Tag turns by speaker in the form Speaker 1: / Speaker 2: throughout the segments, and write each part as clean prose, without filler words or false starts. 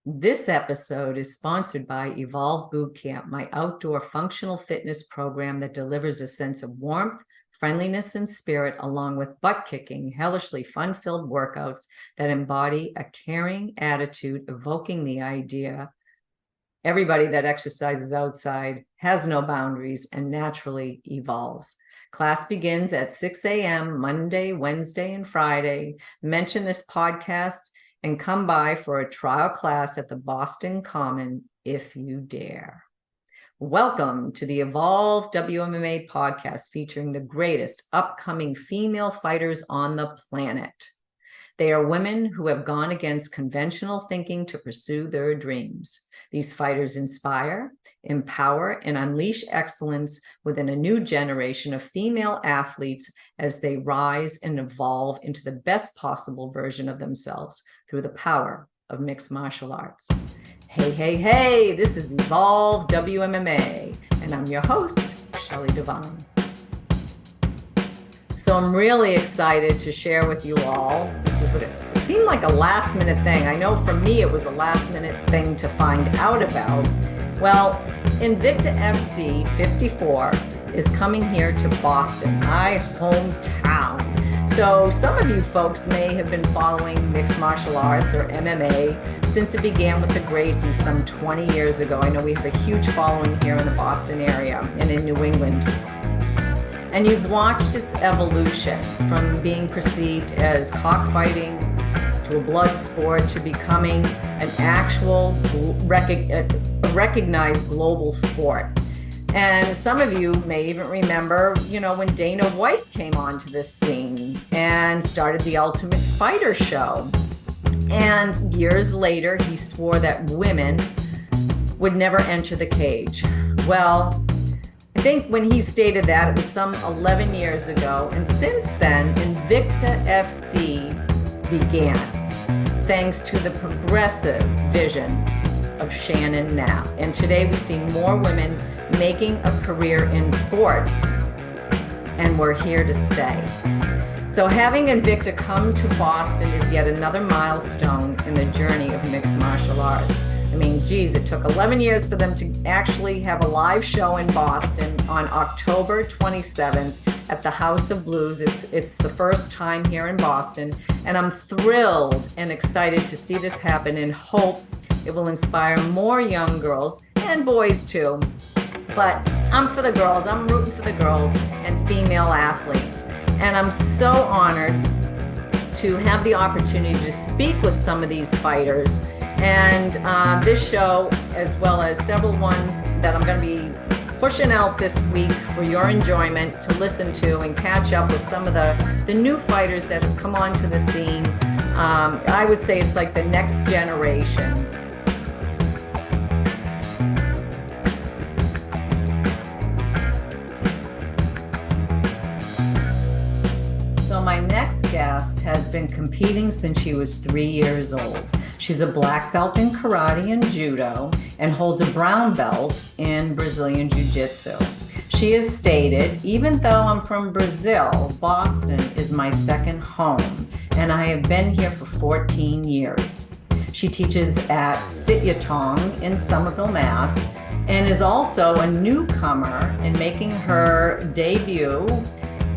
Speaker 1: This episode is sponsored by Evolve Bootcamp, my outdoor functional fitness program that delivers a sense of warmth, friendliness, and spirit, along with butt-kicking, hellishly fun-filled workouts that embody a caring attitude, evoking the idea everybody that exercises outside has no boundaries and naturally evolves. Class begins at 6 a.m. Monday, Wednesday, and Friday. Mention this podcast and come by for a trial class at the Boston Common if you dare. Welcome to the Evolve WMMA podcast featuring the greatest upcoming female fighters on the planet. They are women who have gone against conventional thinking to pursue their dreams. These fighters inspire, empower, and unleash excellence within a new generation of female athletes as they rise and evolve into the best possible version of themselves through the power of mixed martial arts. Hey, this is Evolve WMMA, and I'm your host, Shelley Devine. So I'm really excited to share with you all. It seemed like a last minute thing. I know for me, it was a last minute thing to find out about. Well, Invicta FC 54 is coming here to Boston, my hometown. So some of you folks may have been following mixed martial arts or MMA since it began with the Gracies some 20 years ago. I know we have a huge following here in the Boston area and in New England. And you've watched its evolution from being perceived as cockfighting to a blood sport to becoming an actual recognized global sport. And some of you may even remember, when Dana White came onto this scene and started the Ultimate Fighter show. And years later, he swore that women would never enter the cage. Well, I think when he stated that, it was some 11 years ago. And since then, Invicta FC began, thanks to the progressive vision of Shannon Knapp. And today we see more women making a career in sports, and we're here to stay. So having Invicta come to Boston is yet another milestone in the journey of mixed martial arts. I mean, geez, it took 11 years for them to actually have a live show in Boston on October 27th at the House of Blues. It's the first time here in Boston, and I'm thrilled and excited to see this happen and hope it will inspire more young girls and boys too. But I'm for the girls. I'm rooting for the girls and female athletes. And I'm so honored to have the opportunity to speak with some of these fighters. And this show, as well as several ones that I'm going to be pushing out this week for your enjoyment to listen to and catch up with some of the new fighters that have come onto the scene. I would say it's like the next generation. My next guest has been competing since she was 3 years old. She's a black belt in karate and judo and holds a brown belt in Brazilian jiu-jitsu. She has stated, even though I'm from Brazil, Boston is my second home, and I have been here for 14 years. She teaches at Sityodtong in Somerville, Mass, and is also a newcomer in making her debut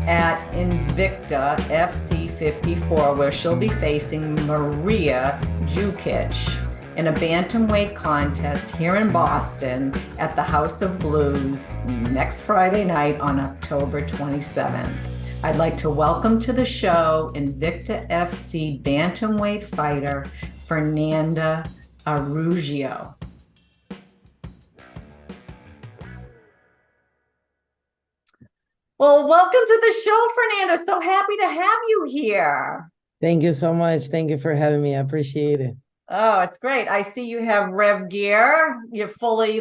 Speaker 1: at Invicta FC 54, where she'll be facing Maria Jukic in a bantamweight contest here in Boston at the House of Blues next Friday night on October 27th. I'd like to welcome to the show Invicta FC bantamweight fighter Fernanda Araujo. Well, welcome to the show, Fernanda. So happy to have you here.
Speaker 2: Thank you so much. Thank you for having me. I appreciate it.
Speaker 1: Oh, it's great. I see you have RevGear. You're fully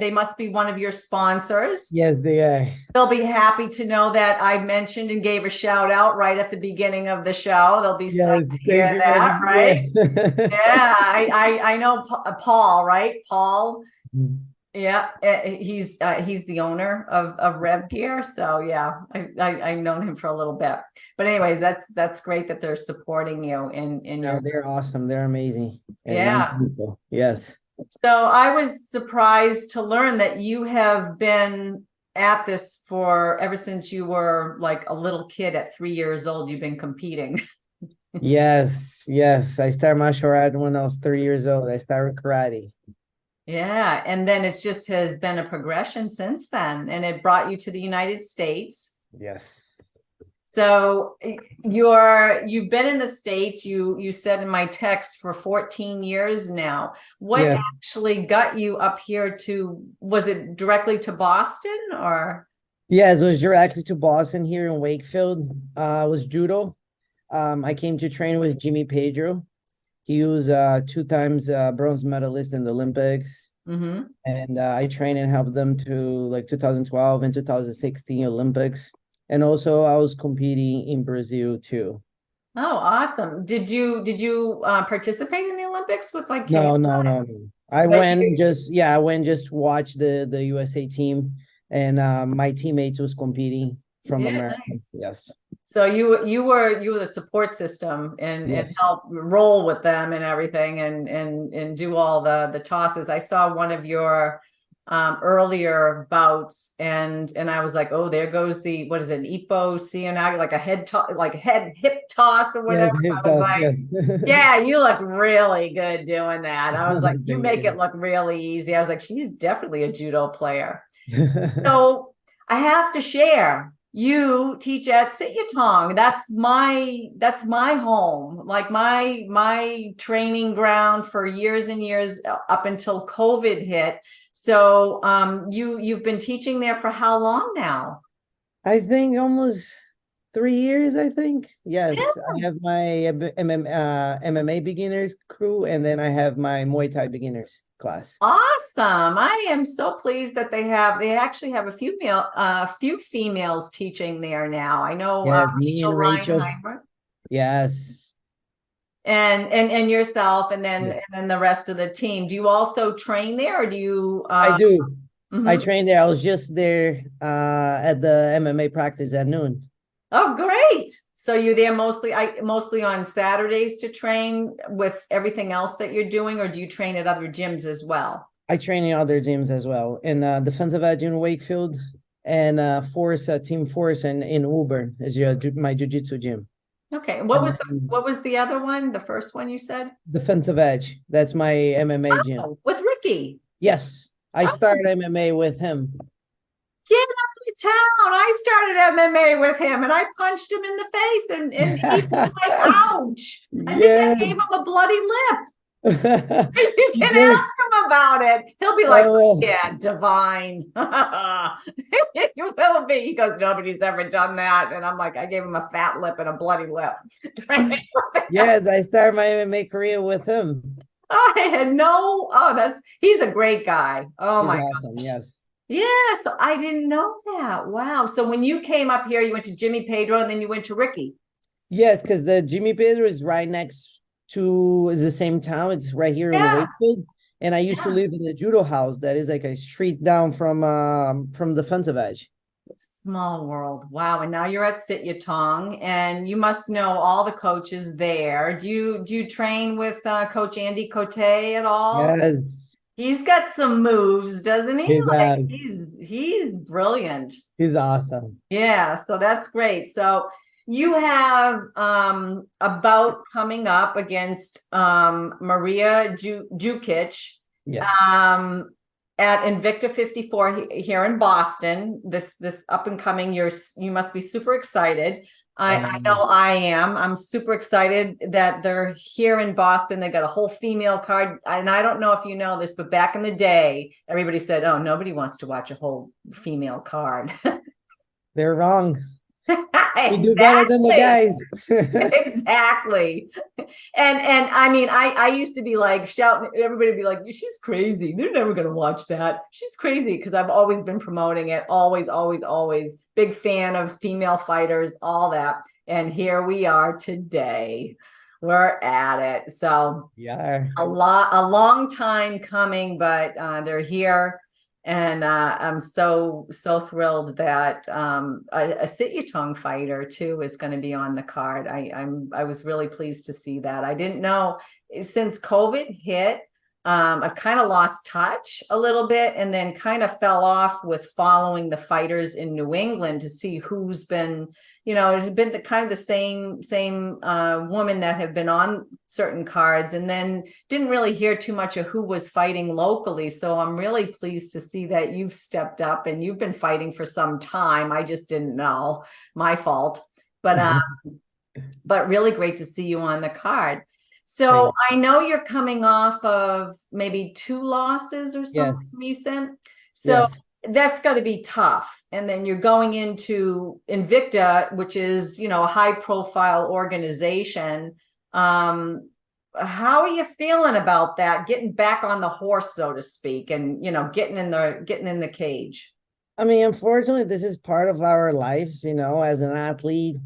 Speaker 1: they must be one of your sponsors.
Speaker 2: Yes, they are.
Speaker 1: They'll be happy to know that I mentioned and gave a shout out right at the beginning of the show. They'll be psyched to hear that, right? Yeah, I know Paul, right? Paul. Yeah, he's the owner of RevGear, so yeah, I've known him for a little bit. But anyways, that's great that they're supporting you in
Speaker 2: No,
Speaker 1: your
Speaker 2: they're awesome. They're amazing and young
Speaker 1: yeah.
Speaker 2: people. Yes.
Speaker 1: So I was surprised to learn that you have been at this for ever since you were like a little kid at 3 years old. You've been competing.
Speaker 2: Yes. Yes. I started martial art when I was 3 years old. I started karate.
Speaker 1: Yeah, and then it's just has been a progression since then, and it brought you to the United States.
Speaker 2: Yes.
Speaker 1: So you've been in the States, you said in my text, for 14 years now. What
Speaker 2: Yes.
Speaker 1: actually got you up here to, was it directly to Boston or?
Speaker 2: Yes, it was directly to Boston here in Wakefield. It was judo. I came to train with Jimmy Pedro. He was two times bronze medalist in the Olympics.
Speaker 1: Mm-hmm.
Speaker 2: And I trained and helped them to like 2012 and 2016 Olympics. And also I was competing in Brazil too.
Speaker 1: Oh, awesome. Did you participate in the Olympics with like Kayla?
Speaker 2: No. I
Speaker 1: But
Speaker 2: went I went just watch the USA team, and my teammates was competing from
Speaker 1: yeah,
Speaker 2: America.
Speaker 1: nice.
Speaker 2: Yes.
Speaker 1: So you were the support system and
Speaker 2: Yes.
Speaker 1: help roll with them and everything and do all the tosses. I saw one of your earlier bouts and I was like, oh, there goes the, what is it, Ipo Cianagi, like a head toss, like head hip toss or whatever.
Speaker 2: Yes, hip
Speaker 1: I was
Speaker 2: toss,
Speaker 1: like,
Speaker 2: yes.
Speaker 1: yeah, you look really good doing that. I was like, you
Speaker 2: Thank
Speaker 1: make it
Speaker 2: you.
Speaker 1: look really easy. I was like, she's definitely a judo player. So I have to share. You teach at Sityodtong. That's my home, like my training ground for years and years up until COVID hit. So you've been teaching there for how long now?
Speaker 2: I think almost 3 years, I think. Yes,
Speaker 1: Yeah.
Speaker 2: I have my MMA beginners crew, and then I have my Muay Thai beginners class.
Speaker 1: Awesome. I am so pleased that they actually have a few females teaching there now. I know
Speaker 2: Yes, me
Speaker 1: Rachel
Speaker 2: and Rachel.
Speaker 1: Reinheimer.
Speaker 2: Yes,
Speaker 1: And yourself and
Speaker 2: yes,
Speaker 1: then the rest of the team. Do you also train there or do you
Speaker 2: I do. I
Speaker 1: mhm.
Speaker 2: trained there. I was just there at the MMA practice at noon.
Speaker 1: Oh, great. So you're there mostly on Saturdays to train with everything else that you're doing, or do you train at other gyms as well?
Speaker 2: I train in other gyms as well, in Defensive Edge in Wakefield, and Force Team Force in Auburn is my jiu-jitsu gym.
Speaker 1: Okay.
Speaker 2: And
Speaker 1: What was the other one? The first one you said?
Speaker 2: Defensive Edge, that's my MMA gym.
Speaker 1: Oh, with Ricky.
Speaker 2: Yes, I
Speaker 1: Oh,
Speaker 2: started MMA with him.
Speaker 1: get out of town. I started MMA with him and I punched him in the face and he was like, ouch. I think I gave
Speaker 2: Yes.
Speaker 1: him a bloody lip. You
Speaker 2: You
Speaker 1: can
Speaker 2: did.
Speaker 1: ask him about it. He'll be like,
Speaker 2: Oh,
Speaker 1: yeah, Devine. You will be. He goes, nobody's ever done that. And I'm like, I gave him a fat lip and a bloody lip.
Speaker 2: yes, I started my MMA career with him.
Speaker 1: I had no, he's a great guy. Oh
Speaker 2: He's
Speaker 1: my
Speaker 2: awesome.
Speaker 1: gosh.
Speaker 2: Yes.
Speaker 1: Yeah, so I didn't know that. Wow. So when you came up here, you went to Jimmy Pedro and then you went to Ricky.
Speaker 2: Yes, because the Jimmy Pedro is right next to is the same town. It's right here in
Speaker 1: Yeah.
Speaker 2: Wakefield. And I used to
Speaker 1: Yeah.
Speaker 2: live in the judo house that is like a street down from Defensive Edge.
Speaker 1: Small world. Wow. And now you're at Sityodtong and you must know all the coaches there. Do you train with Coach Andy Cote at all?
Speaker 2: Yes,
Speaker 1: He's got some moves, doesn't he?
Speaker 2: he
Speaker 1: Like
Speaker 2: does.
Speaker 1: he's brilliant.
Speaker 2: He's awesome.
Speaker 1: Yeah, so that's great. So you have a bout coming up against Maria Jukic
Speaker 2: Yes.
Speaker 1: um at Invicta 54 here in Boston. This up and coming, you must be super excited. I know I am. I'm super excited that they're here in Boston. They got a whole female card. And I don't know if you know this, but back in the day, everybody said, oh, nobody wants to watch a whole female card.
Speaker 2: They're wrong. We do better than the
Speaker 1: Exactly.
Speaker 2: guys.
Speaker 1: Exactly. And I mean, I used to be like shouting, everybody would be like, she's crazy. They're never gonna watch that. She's crazy because I've always been promoting it. Always, always, always. Big fan of female fighters, all that. And here we are today. We're at it. So
Speaker 2: Yeah.
Speaker 1: a long time coming, but they're here. And I'm so thrilled that a Sityodtong fighter too is going to be on the card. I was really pleased to see that. I didn't know since COVID hit. I've kind of lost touch a little bit, and then kind of fell off with following the fighters in New England to see who's been, it's been the kind of the same woman that have been on certain cards, and then didn't really hear too much of who was fighting locally. So I'm really pleased to see that you've stepped up and you've been fighting for some time. I just didn't know, my fault, but really great to see you on the card. So I know you're coming off of maybe 2 losses or something
Speaker 2: Yes.
Speaker 1: recent. So
Speaker 2: Yes.
Speaker 1: that's got to be tough. And then you're going into Invicta, which is, a high profile organization. How are you feeling about that? Getting back on the horse, so to speak, and, getting in the cage.
Speaker 2: I mean, unfortunately, this is part of our lives, as an athlete.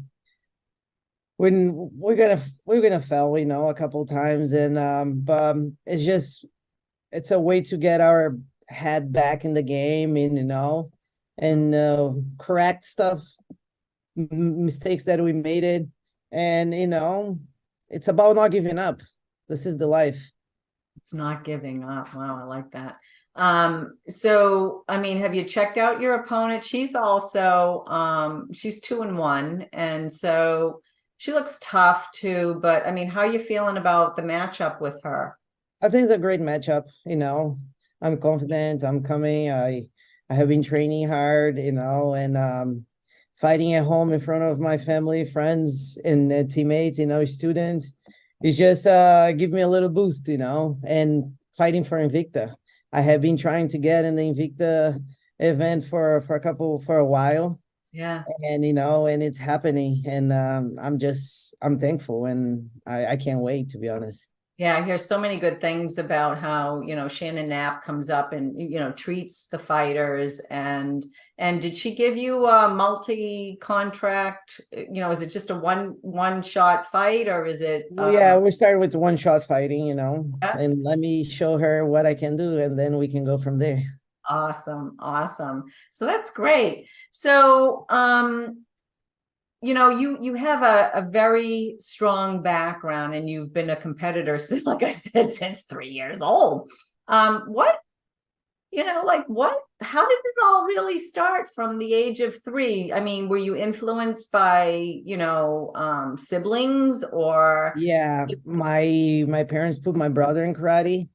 Speaker 2: When we're gonna fail, a couple of times, and but it's a way to get our head back in the game, and correct stuff, mistakes that we made it, and it's about not giving up. This is the life.
Speaker 1: It's not giving up. Wow, I like that. So I mean, have you checked out your opponent? She's also she's 2-1, and so she looks tough too. But I mean, how are you feeling about the matchup with her?
Speaker 2: I think it's a great matchup. I'm confident. I'm coming. I have been training hard. And fighting at home in front of my family, friends, and teammates. Students. It's just give me a little boost. And fighting for Invicta. I have been trying to get in the Invicta event for a while.
Speaker 1: Yeah.
Speaker 2: And and it's happening, and I'm thankful, and I can't wait, to be honest.
Speaker 1: Yeah, I hear so many good things about how, Shannon Knapp comes up and, treats the fighters, and did she give you a multi-contract? Is it just a one shot fight, or is it
Speaker 2: Well, yeah, we started with one shot fighting,
Speaker 1: yeah?
Speaker 2: and let me show her what I can do, and then we can go from there.
Speaker 1: Awesome. So that's great. So you have a very strong background, and you've been a competitor since, like I said, since 3 years old. How did it all really start from the age of 3? I mean, were you influenced by, siblings, or?
Speaker 2: Yeah, my parents put my brother in karate,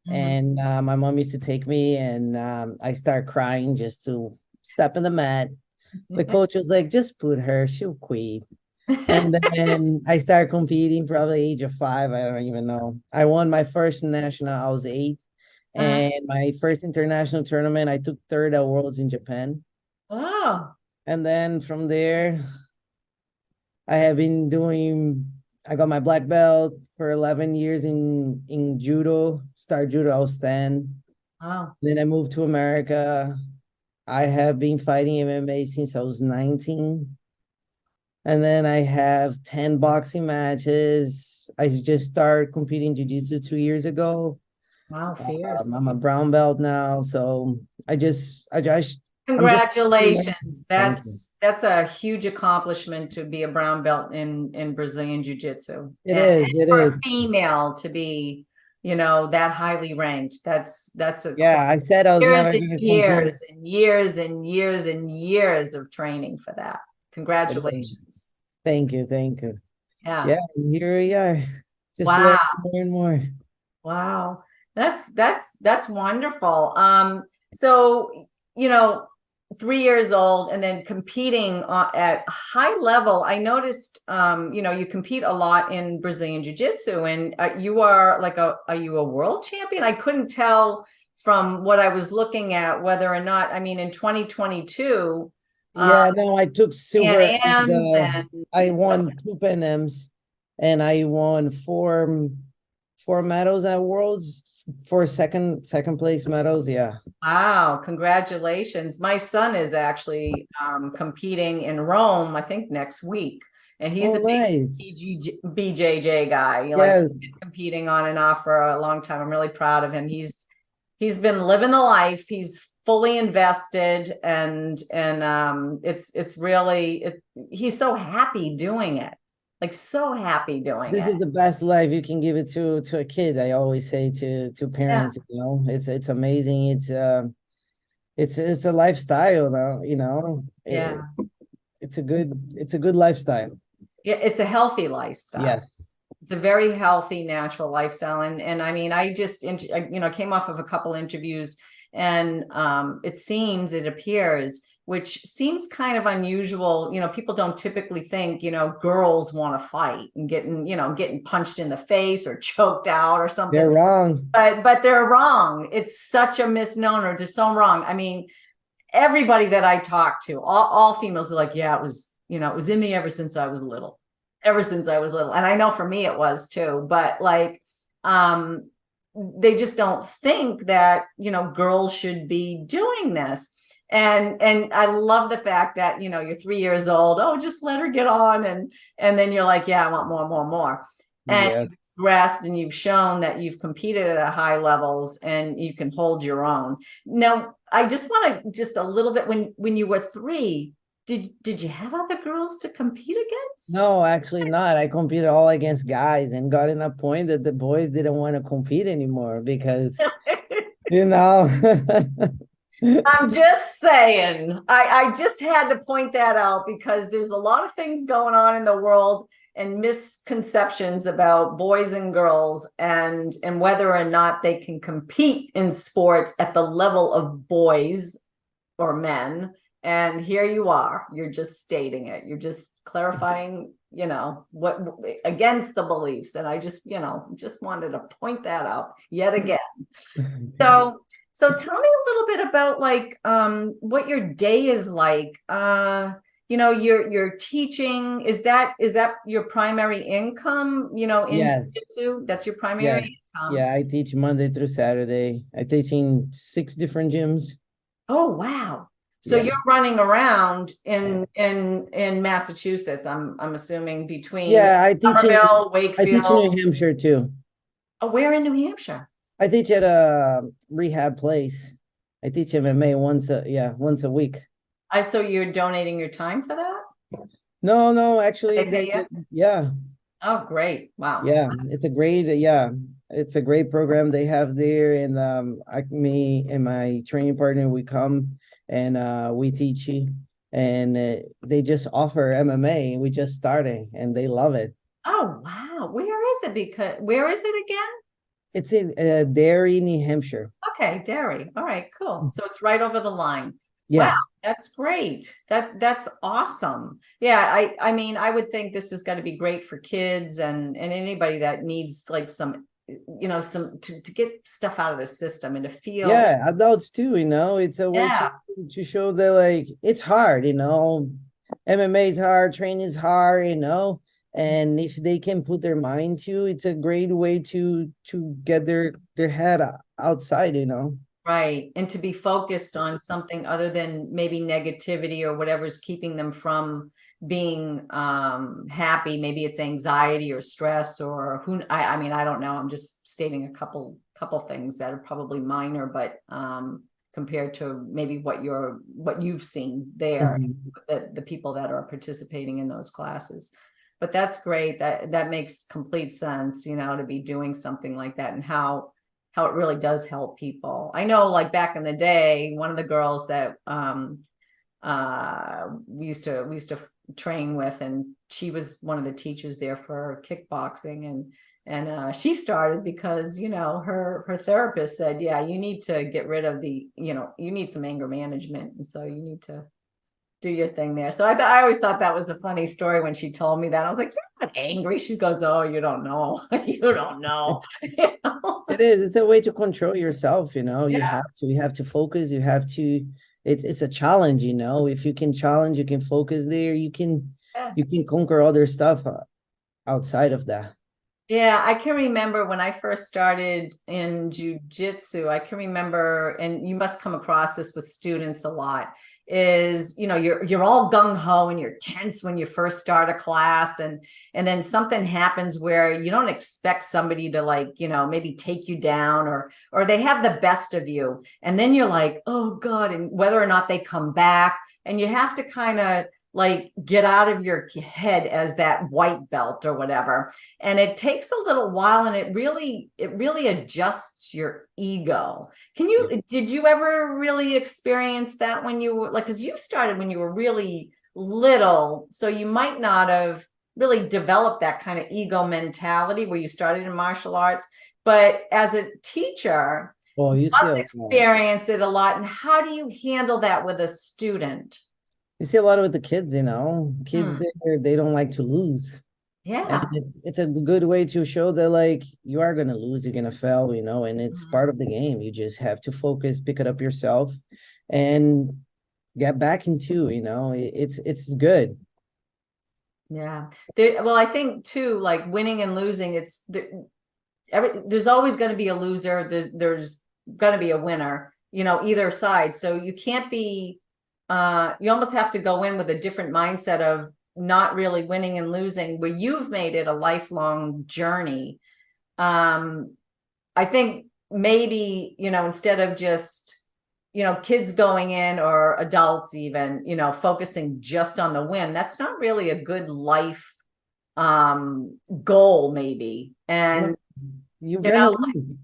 Speaker 2: and my mom used to take me, and I start crying just to step in the mat. The coach was like, just put her, she'll quit. And then I started competing probably age of 5. I don't even know. I won my first national, I was 8. And my first international tournament, I took 3rd at Worlds in Japan.
Speaker 1: Oh.
Speaker 2: And then from there, I got my black belt for 11 years in judo, start judo, I was 10.
Speaker 1: Wow.
Speaker 2: Then I moved to America. I have been fighting MMA since I was 19. And then I have 10 boxing matches. I just started competing jiu-jitsu 2 years ago.
Speaker 1: Wow, fierce.
Speaker 2: I'm a brown belt now. So I'm just
Speaker 1: Congratulations.
Speaker 2: thank you.
Speaker 1: That's a huge accomplishment to be a brown belt in Brazilian Jiu-Jitsu.
Speaker 2: It
Speaker 1: And
Speaker 2: is.
Speaker 1: for a female to be, that highly ranked. That's
Speaker 2: Yeah, I said I was
Speaker 1: years
Speaker 2: never
Speaker 1: and
Speaker 2: going to compete.
Speaker 1: years and years and years and years of training for that. Congratulations.
Speaker 2: Thank you.
Speaker 1: Yeah.
Speaker 2: Yeah, and here we are. Just
Speaker 1: Wow.
Speaker 2: learn more and more.
Speaker 1: Wow. That's wonderful. So, 3 years old, and then competing at high level. I noticed, you compete a lot in Brazilian Jiu-Jitsu, and you are are you a world champion? I couldn't tell from what I was looking at whether or not, I mean, in 2022.
Speaker 2: Yeah, no, I took silver. I won 2 Pan Ams, and I won four medals at Worlds, 4 second place medals. Yeah.
Speaker 1: Wow, congratulations. My son is actually competing in Rome, I think next week. And he's a big
Speaker 2: Nice.
Speaker 1: BJJ guy.
Speaker 2: Yes.
Speaker 1: He's been competing on and off for a long time. I'm really proud of him. He's been living the life. He's fully invested, and it's really, he's so happy doing it. Like so happy doing
Speaker 2: This
Speaker 1: it.
Speaker 2: is the best life you can give it to a kid. I always say to parents, it's amazing. It's a lifestyle now,
Speaker 1: Yeah.
Speaker 2: It's a good lifestyle.
Speaker 1: Yeah, it's a healthy lifestyle.
Speaker 2: Yes.
Speaker 1: It's a very healthy, natural lifestyle. And I mean, I just, came off of a couple interviews, and it appears, which seems kind of unusual. People don't typically think, girls want to fight and getting punched in the face or choked out or something.
Speaker 2: They're wrong.
Speaker 1: But they're wrong. It's such a misnomer. Just so wrong. I mean, everybody that I talked to, all females are like, yeah, it was in me ever since I was little. And I know for me it was too, but like, they just don't think that, girls should be doing this. And I love the fact that, you're 3 years old. Oh, just let her get on. And then you're like, yeah, I want more. And
Speaker 2: Yeah.
Speaker 1: you've progressed, and you've shown that you've competed at high levels and you can hold your own. Now, I just want to just a little bit, when you were 3, did you have other girls to compete against?
Speaker 2: No, actually not. I competed all against guys, and got in a point that the boys didn't want to compete anymore because,
Speaker 1: I'm just saying, I just had to point that out, because there's a lot of things going on in the world and misconceptions about boys and girls, and whether or not they can compete in sports at the level of boys or men. And here you are, you're just stating it. You're just clarifying, what against the beliefs. And I just wanted to point that out yet again. So tell me a little bit about like what your day is like. You're teaching. Is that your primary income? In
Speaker 2: Yes.
Speaker 1: jiu-jitsu, that's your primary income.
Speaker 2: Yeah, I teach Monday through Saturday. I teach in 6 different gyms.
Speaker 1: Oh wow. So you're running around in Massachusetts, I'm assuming, between
Speaker 2: I teach
Speaker 1: Wakefield.
Speaker 2: in New Hampshire too.
Speaker 1: Oh, where in New Hampshire?
Speaker 2: I teach at a rehab place. I teach MMA once a week.
Speaker 1: So you're donating your time for that?
Speaker 2: No, actually, yeah.
Speaker 1: Oh, great. Wow.
Speaker 2: Yeah, it's a great program they have there. And me and my training partner, we come and we teach you. And they just offer MMA. We just started, and they love it.
Speaker 1: Oh, wow. Where is it? Where is it again?
Speaker 2: It's in Derry, New Hampshire.
Speaker 1: Okay, Derry. All right, cool. So it's right over the line.
Speaker 2: Yeah.
Speaker 1: Wow, that's great. That's awesome. Yeah, I mean, I would think this is going to be great for kids and anybody that needs like some to get stuff out of the system and to feel.
Speaker 2: Yeah, adults too, it's a way to show that like it's hard, MMA is hard, training is hard, and if they can put their mind to, it's a great way to get their head outside,
Speaker 1: Right. And to be focused on something other than maybe negativity or whatever's keeping them from being happy. Maybe it's anxiety or stress or I mean, I don't know. I'm just stating a couple things that are probably minor, but compared to maybe what you've seen there, the people that are participating in those classes. But that's great. That makes complete sense, to be doing something like that, and how it really does help people. I know, like back in the day, one of the girls that we used to train with, and she was one of the teachers there for kickboxing, and she started because her therapist said, yeah, you need to get rid of you need some anger management, and so you need to do your thing there. So I always thought that was a funny story when she told me that. I was like, you're not angry. She goes, oh, you don't know. You don't know.
Speaker 2: It is. It's a way to control yourself, You have to focus. You have to. It's a challenge, If you can challenge, you can focus there. You can conquer other stuff outside of that.
Speaker 1: Yeah, I can remember when I first started in jiu-jitsu, I can remember, and you must come across this with students a lot, is, you know, you're all gung-ho and you're tense when you first start a class, and then something happens where you don't expect somebody to, like, you know, maybe take you down, or they have the best of you, and then you're like, oh God, and whether or not they come back, and you have to kind of like get out of your head as that white belt or whatever. And it takes a little while, and it really adjusts your ego. Did you ever really experience that when you were like, because you started when you were really little, so you might not have really developed that kind of ego mentality where you started in martial arts, but as a teacher,
Speaker 2: Oh, you see
Speaker 1: must experience it a lot. And how do you handle that with a student?
Speaker 2: you see a lot with the kids, you know. Kids, they don't like to lose. And
Speaker 1: Yeah.
Speaker 2: it's a good way to show that, like, you are gonna lose, you're gonna fail, you know, and it's
Speaker 1: Mhm.
Speaker 2: part of the game. You just have to focus, pick it up yourself, and get back into, you know, it's good.
Speaker 1: Yeah. Well, I think too, like winning and losing, there's always going to be a loser. There's going to be a winner, you know, either side. So you can't be, you almost have to go in with a different mindset of not really winning and losing, where you've made it a lifelong journey. I think maybe, you know, instead of just, you know, kids going in, or adults even, you know, focusing just on the win, that's not really a good life goal maybe. And,
Speaker 2: You're
Speaker 1: you know,
Speaker 2: gonna lose,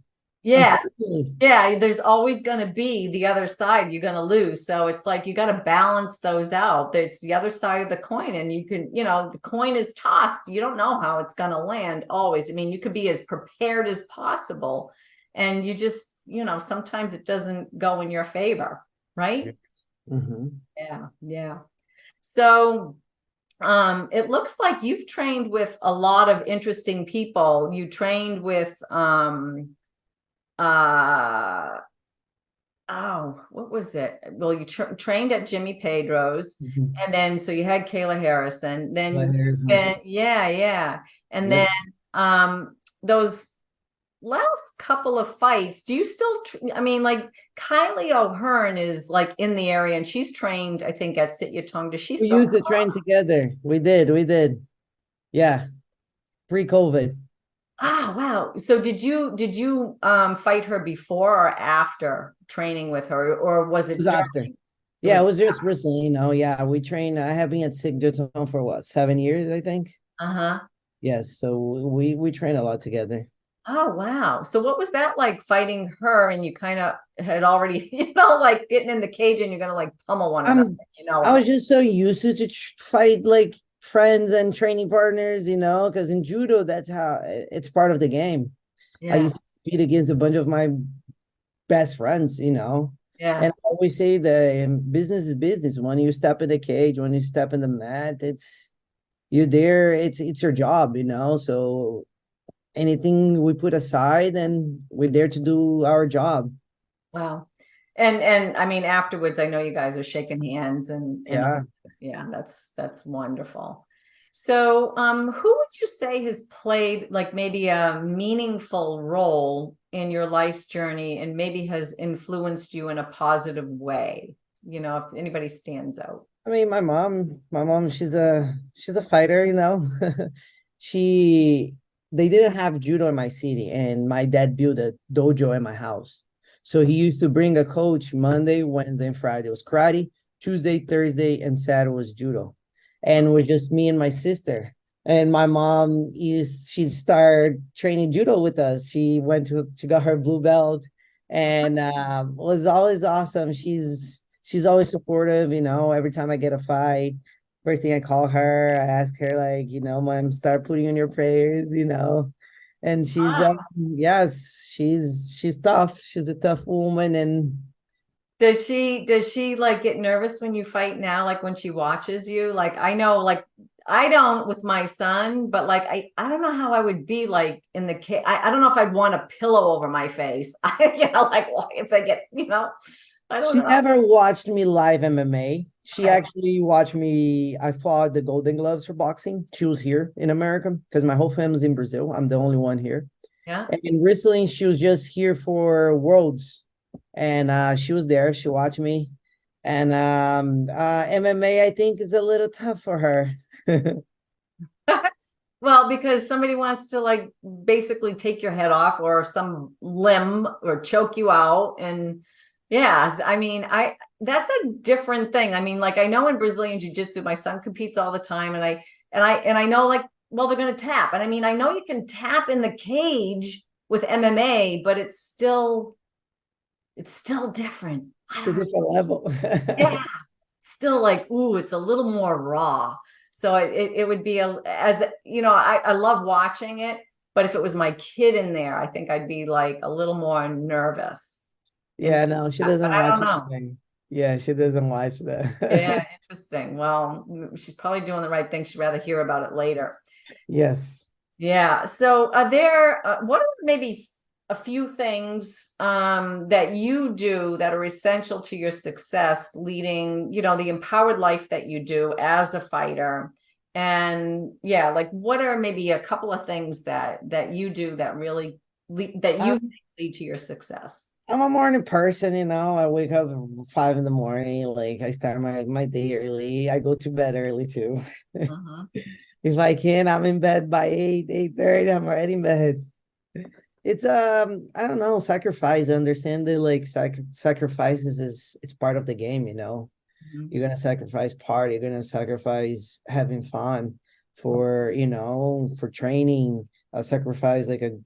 Speaker 1: yeah,
Speaker 2: unfortunately.
Speaker 1: yeah, there's always going to be the other side you're going to lose. So it's like you got to balance those out. It's the other side of the coin, and you can, you know, the coin is tossed, you don't know how it's going to land always. I mean, you could be as prepared as possible, and you just, you know, sometimes it doesn't go in your favor, right?
Speaker 2: Mm-hmm.
Speaker 1: Yeah, yeah. So it looks like you've trained with a lot of interesting people. You trained with uh oh, what was it? Well, you trained at Jimmy Pedro's,
Speaker 2: Mm-hmm.
Speaker 1: and then so you had Kayla Harrison, then
Speaker 2: Harrison.
Speaker 1: yeah, yeah, and then
Speaker 2: Yep.
Speaker 1: those last couple of fights, do you still I mean, like, Kylie O'Hearn is like in the area, and she's trained, I think, at Sityodtong. Does she
Speaker 2: We
Speaker 1: still
Speaker 2: used to
Speaker 1: come
Speaker 2: train together. We did. Yeah, pre-COVID.
Speaker 1: Wow. So did you fight her before or after training with her, or was
Speaker 2: It
Speaker 1: it
Speaker 2: was after.
Speaker 1: during? It
Speaker 2: Yeah,
Speaker 1: was
Speaker 2: it was just recently, you know. Yeah, we trained. I have been at Sityodtong for what, 7 years, I think.
Speaker 1: uh-huh.
Speaker 2: Yes, so we train a lot together.
Speaker 1: Oh, wow. So what was that like, fighting her, and you kind of had already, you know, like getting in the cage and you're gonna like pummel one another,
Speaker 2: I'm
Speaker 1: you know
Speaker 2: I
Speaker 1: her.
Speaker 2: was just so used to fight like friends and training partners, you know, because in judo that's how it's part of the game. I
Speaker 1: Yeah,
Speaker 2: used to compete against a bunch of my best friends, you know.
Speaker 1: yeah.
Speaker 2: And I always say that business is business. When you step in the cage, when you step in the mat, it's you're there. It's your job, you know. So anything we put aside, and we're there to do our job.
Speaker 1: Wow. And I mean, afterwards, I know you guys are shaking hands, and
Speaker 2: Yeah.
Speaker 1: yeah, that's wonderful. So, who would you say has played like maybe a meaningful role in your life's journey, and maybe has influenced you in a positive way? You know, if anybody stands out.
Speaker 2: I mean, my mom, she's a fighter, you know. she they didn't have judo in my city, and my dad built a dojo in my house. So he used to bring a coach Monday, Wednesday, and Friday. It was karate, Tuesday, Thursday, and Saturday was judo. And it was just me and my sister. And my mom she started training judo with us. She got her blue belt, and was always awesome. She's always supportive, you know. Every time I get a fight, first thing I call her, I ask her, like, you know, Mom, start putting in your prayers, you know. And yes, she's tough. She's a tough woman, and
Speaker 1: Does she like get nervous when you fight now, like when she watches you? Like, I know, like, I don't with my son, but like I don't know how I would be like in the cage. I don't know if I'd want a pillow over my face. I, you know, like, what if they get, you know, I don't
Speaker 2: she
Speaker 1: know.
Speaker 2: never watched me live MMA. She
Speaker 1: Okay.
Speaker 2: actually watched me. I fought the Golden Gloves for boxing. She was here in America because my whole family's in Brazil. I'm the only one here.
Speaker 1: Yeah.
Speaker 2: And recently, she was just here for Worlds, and she was there. She watched me, And MMA, I think, is a little tough for her.
Speaker 1: Well, because somebody wants to like basically take your head off or some limb or choke you out. And yeah, I mean, that's a different thing. I mean, like I know in Brazilian Jiu-Jitsu, my son competes all the time, and I know like, well, they're gonna tap. And I mean, I know you can tap in the cage with MMA, but it's still different. I
Speaker 2: It's a
Speaker 1: don't know.
Speaker 2: different level.
Speaker 1: Yeah, still like, ooh, it's a little more raw. So it would be as you know, I love watching it, but if it was my kid in there, I think I'd be like a little more nervous. And
Speaker 2: Yeah, no, she
Speaker 1: but
Speaker 2: doesn't
Speaker 1: I
Speaker 2: watch
Speaker 1: don't know.
Speaker 2: anything. Yeah, she doesn't watch
Speaker 1: Yeah,
Speaker 2: that.
Speaker 1: interesting. Well, she's probably doing the right thing. She'd rather hear about it later.
Speaker 2: Yes.
Speaker 1: Yeah. So are there what are maybe a few things that you do that are essential to your success leading, you know, the empowered life that you do as a fighter? And yeah, like what are maybe a couple of things that you do that really that you
Speaker 2: Um,
Speaker 1: think lead to your success?
Speaker 2: I'm a morning person, you know. I wake up at 5 in the morning. Like I start my day early. I go to bed early too.
Speaker 1: Mhm.
Speaker 2: If I can, I'm in bed by 8, 8:30. I'm already in bed. It's I don't know, sacrifice. I understand that like sacrifices is it's part of the game, you know.
Speaker 1: Mhm.
Speaker 2: You're gonna sacrifice party, you're gonna sacrifice having fun for, you know, for training, sacrifice like a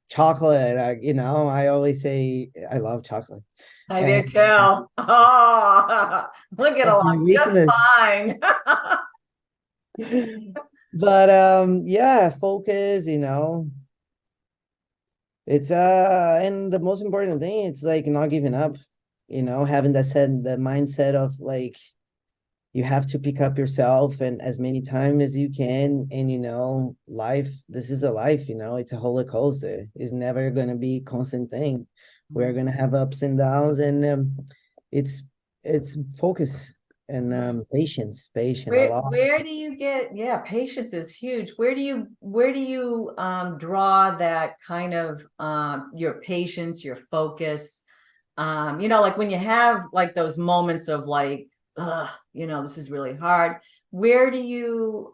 Speaker 2: chocolate. You know, I always say I love chocolate.
Speaker 1: I
Speaker 2: And
Speaker 1: do too. Oh, look at
Speaker 2: that's
Speaker 1: along
Speaker 2: my
Speaker 1: just
Speaker 2: weakness.
Speaker 1: fine.
Speaker 2: But yeah, focus, you know. It's and the most important thing, it's like not giving up, you know, having the mindset of like you have to pick up yourself and as many times as you can. And you know, life, this is a life, you know, it's a roller coaster. It's never gonna be a constant thing. We're gonna have ups and downs, and it's it's focus and patience a lot.
Speaker 1: Where do you get, yeah, patience is huge. Where do you draw that kind of your patience, your focus? You know, like when you have like those moments of like, you know, this is really hard. Where do you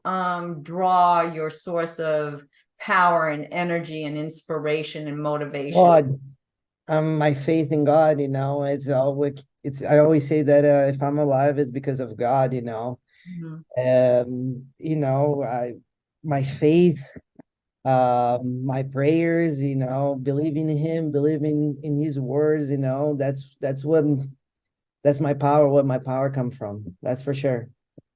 Speaker 1: draw your source of power and energy and inspiration and motivation?
Speaker 2: God, my faith in God, you know, it's always it's I always say that if I'm alive it's because of God, you know.
Speaker 1: Mhm.
Speaker 2: You know, I my faith, my prayers, you know, believing in him, believing in his words, you know, that's my power, what my power come from. That's for sure.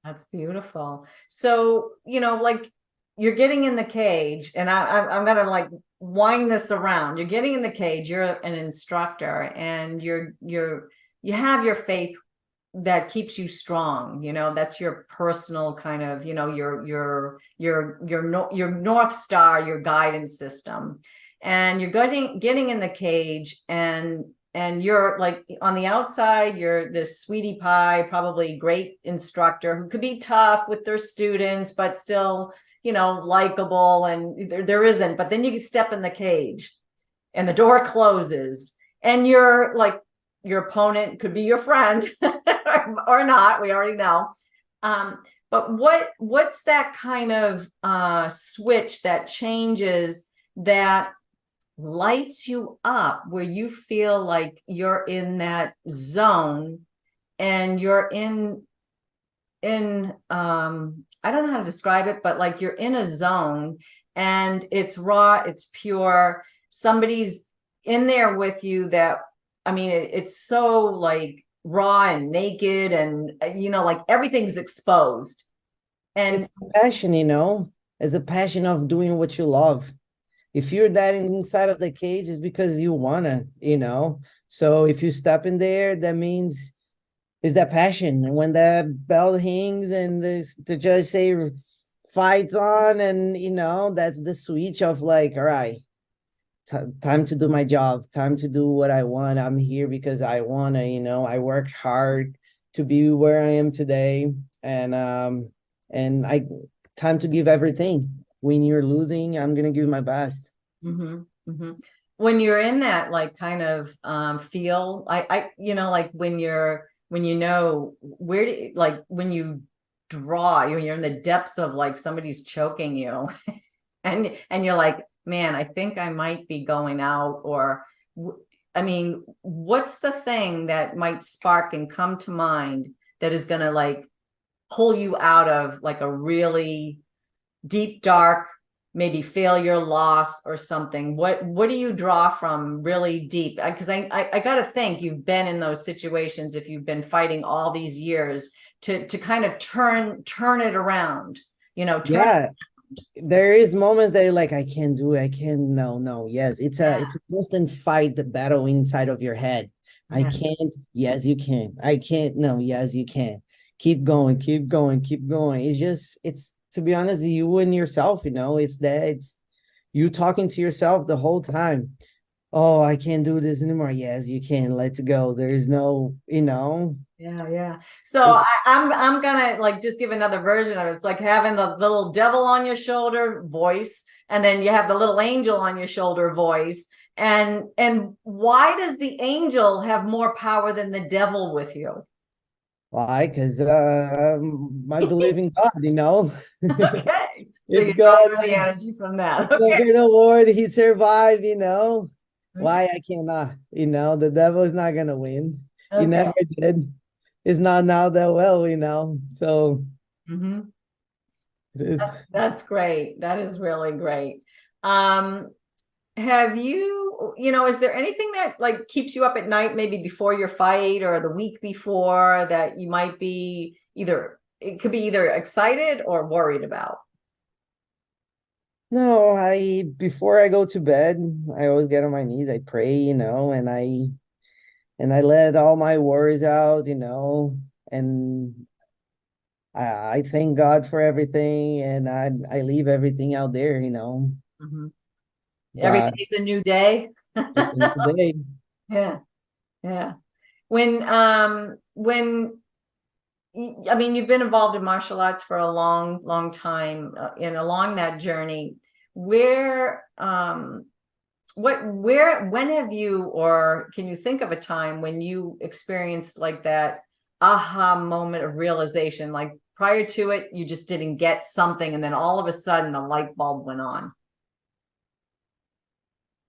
Speaker 1: That's beautiful. So, you know, like you're getting in the cage, and I'm gonna like wind this around. You're getting in the cage, you're an instructor, and you have your faith that keeps you strong. You know, that's your personal kind of, you know, your North Star, your guidance system. And you're getting in the cage, and you're like on the outside, you're this sweetie pie, probably great instructor who could be tough with their students, but still, you know, likable. And there isn't. But then you step in the cage and the door closes, and you're like, your opponent could be your friend or not. We already know. But what's that kind of switch that changes that lights you up where you feel like you're in that zone and you're in I don't know how to describe it, but like you're in a zone and it's raw, it's pure, somebody's in there with you that, I mean, it's so like raw and naked, and you know, like everything's exposed. And
Speaker 2: It's a passion, you know, it's a passion of doing what you love. If you're that inside of the cage, it's because you wanna, you know. So if you step in there, that means is that passion. And when that bell rings and the judge say fights on, and you know, that's the switch of like, all right, time to do my job, time to do what I want. I'm here because I wanna, you know, I worked hard to be where I am today. And I time to give everything. When you're losing, I'm gonna give my best.
Speaker 1: mhm, mhm. When you're in that like kind of feel, I you know, like when when you know where to, like when you draw, you're in the depths of like somebody's choking you and you're like, man, I think I might be going out, or I mean, what's the thing that might spark and come to mind that is going to like pull you out of like a really deep, dark, maybe failure, loss, or something? What do you draw from really deep? Because I got to think you've been in those situations if you've been fighting all these years to kind of turn it around,
Speaker 2: Yeah, there is moments that you're like, I can't do it. I can't. No. Yes, it's a constant fight, the battle inside of your head. I can't. Yes, you can. I can't. No. Yes, you can. Keep going. Keep going. Keep going. It's to be honest, you and yourself. It's you talking to yourself the whole time. Oh, I can't do this anymore. Yes, you can. Let's go. There is no.
Speaker 1: Yeah. So I'm gonna like just give another version of it. It's like having the little devil on your shoulder voice, and then you have the little angel on your shoulder voice. And why does the angel have more power than the devil with you?
Speaker 2: Why? Because I believe in God.
Speaker 1: Okay. So
Speaker 2: If
Speaker 1: you're
Speaker 2: God
Speaker 1: drawing the energy from that. Okay.
Speaker 2: conquered the world, he survived. Why I cannot? The devil is not gonna win. He
Speaker 1: Okay.
Speaker 2: never did. It's not now that well, So
Speaker 1: That's great. That is really great. Have is there anything that like keeps you up at night, maybe before your fight or the week before, that you might be it could be either excited or worried about?
Speaker 2: No, before I go to bed, I always get on my knees, I pray, and I let all my worries out, and I thank God for everything, and I leave everything out there.
Speaker 1: Mm-hmm. Every
Speaker 2: But
Speaker 1: day's a new day.
Speaker 2: at the end of the day,
Speaker 1: Yeah. Yeah. When I mean, you've been involved in martial arts for a long time, and along that journey, when have you, or can you think of a time when you experienced like that aha moment of realization? Like prior to it, you just didn't get something, and then all of a sudden the light bulb went on.